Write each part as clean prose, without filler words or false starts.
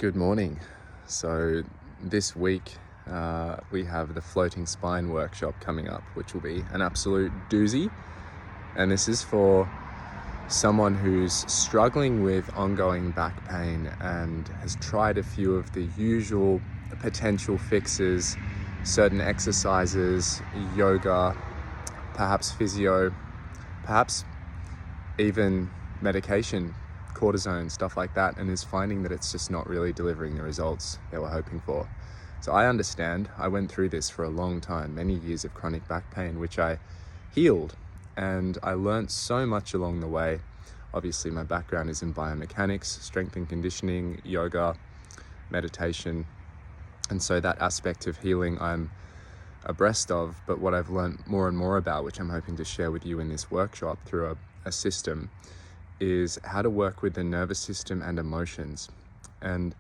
Good morning. So this week we have the floating spine workshop coming up, which will be an absolute doozy. And this is for someone who's struggling with ongoing back pain and has tried a few of the usual potential fixes, certain exercises, yoga, perhaps physio, perhaps even medication, cortisone, stuff like that, and is finding that it's just not really delivering the results they were hoping for. So I understand. I went through this for a long time, many years of chronic back pain, which I healed, and I learned so much along the way. Obviously, my background is in biomechanics, strength and conditioning, yoga, meditation, and so that aspect of healing I'm abreast of. But what I've learned more and more about, which I'm hoping to share with you in this workshop through a system, is how to work with the nervous system and emotions and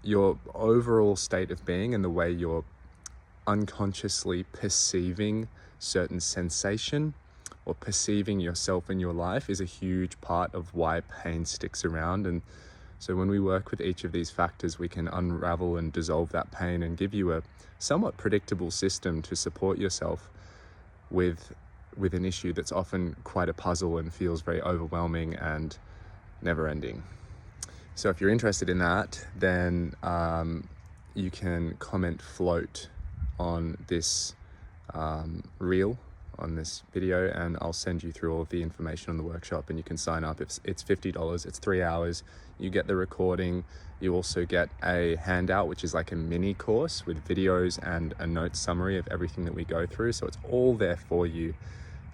your overall state of being, and the way you're unconsciously perceiving certain sensation or perceiving yourself in your life is a huge part of why pain sticks around. And so when we work with each of these factors, we can unravel and dissolve that pain and give you a somewhat predictable system to support yourself with an issue that's often quite a puzzle and feels very overwhelming and never ending. So if you're interested in that, then you can comment float on this reel, on this video, and I'll send you through all of the information on the workshop, and you can sign up. It's $50, it's 3 hours. You get the recording. You also get a handout, which is like a mini course with videos and a note summary of everything that we go through. So it's all there for you,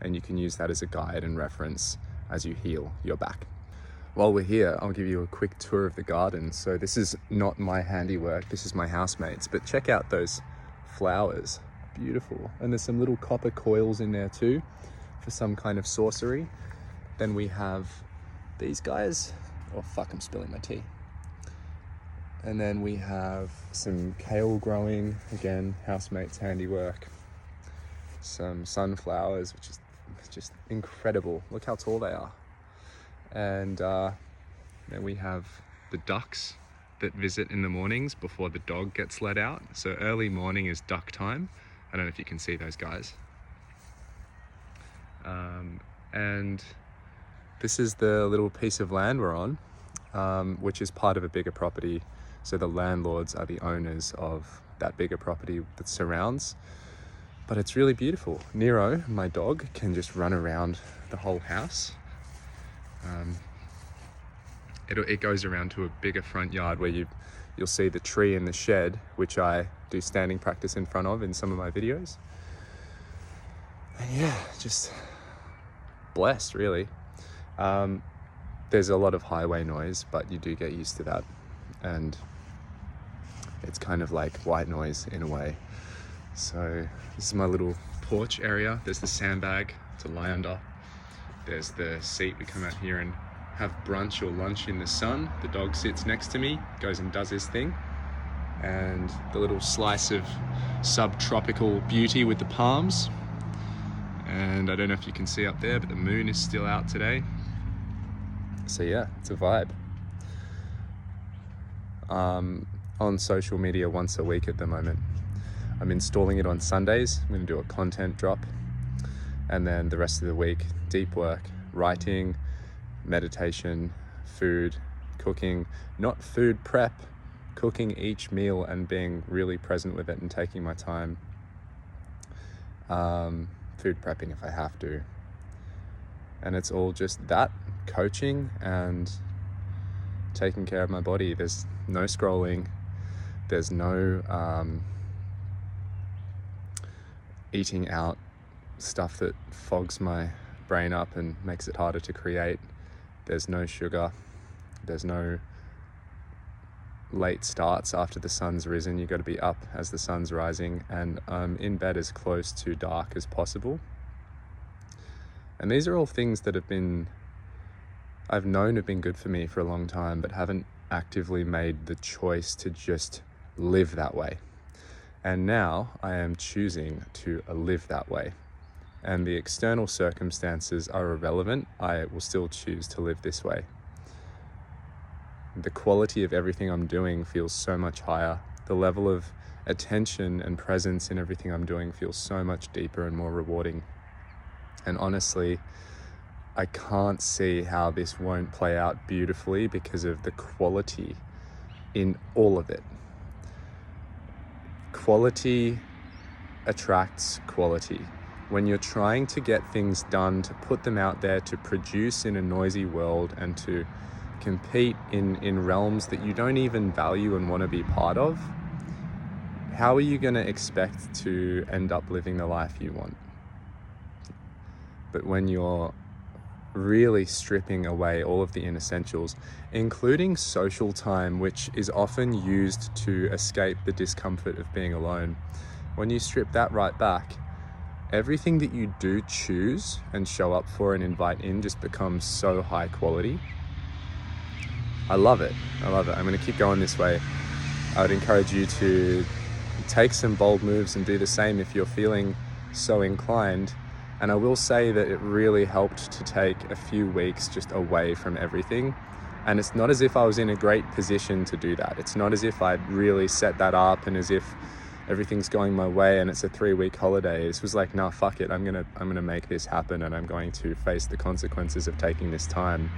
and you can use that as a guide and reference as you heal your back. While we're here, I'll give you a quick tour of the garden. So this is not my handiwork, this is my housemates, but check out those flowers, beautiful. And there's some little copper coils in there too for some kind of sorcery. Then we have these guys. Oh fuck, I'm spilling my tea. And then we have some kale growing, again, housemates' handiwork. Some sunflowers, which is just incredible. Look how tall they are. And then we have the ducks that visit in the mornings before the dog gets let out. So early morning is duck time. I don't know if you can see those guys. And this is the little piece of land we're on, which is part of a bigger property. So the landlords are the owners of that bigger property that surrounds. But it's really beautiful. Nero, my dog, can just run around the whole house. It goes around to a bigger front yard where you'll see the tree and the shed, which I do standing practice in front of in some of my videos. And yeah, just blessed, really. There's a lot of highway noise, but you do get used to that. And it's kind of like white noise in a way. So this is my little porch area. There's the sandbag to lie under. There's the seat. We come out here and have brunch or lunch in the sun. The dog sits next to me, goes and does his thing. And the little slice of subtropical beauty with the palms. And I don't know if you can see up there, but the moon is still out today. So yeah, it's a vibe. On social media once a week at the moment. I'm installing it on Sundays. I'm going to do a content drop, and then the rest of the week, deep work, writing, meditation, food, cooking, not food prep, cooking each meal and being really present with it and taking my time. Food prepping if I have to. And it's all just that, coaching and taking care of my body. There's no scrolling. There's no eating out stuff that fogs my brain up and makes it harder to create. There's no sugar. There's no late starts after the sun's risen. You've got to be up as the sun's rising, and in bed as close to dark as possible. And these are all things that I've known have been good for me for a long time, but haven't actively made the choice to just live that way. And now I am choosing to live that way. And the external circumstances are irrelevant. I will still choose to live this way. the quality of everything I'm doing feels so much higher. The level of attention and presence in everything I'm doing feels so much deeper and more rewarding. And honestly, I can't see how this won't play out beautifully because of the quality in all of it. Quality attracts quality. When you're trying to get things done, to put them out there, to produce in a noisy world, and to compete in realms that you don't even value and want to be part of, how are you going to expect to end up living the life you want? But when you're really stripping away all of the inessentials, including social time, which is often used to escape the discomfort of being alone, when you strip that right back, everything that you do choose and show up for and invite in just becomes so high quality. I love it. I'm going to keep going this way. I would encourage you to take some bold moves and do the same if you're feeling so inclined. And I will say that it really helped to take a few weeks just away from everything. And it's not as if I was in a great position to do that. It's not as if I'd really set that up and as if everything's going my way and it's a 3-week holiday. This was like, nah, fuck it. I'm gonna make this happen, and I'm going to face the consequences of taking this time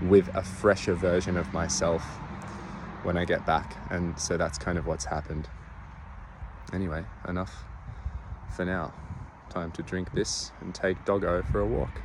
with a fresher version of myself when I get back. And so that's kind of what's happened. Anyway, enough for now. Time to drink this and take Doggo for a walk.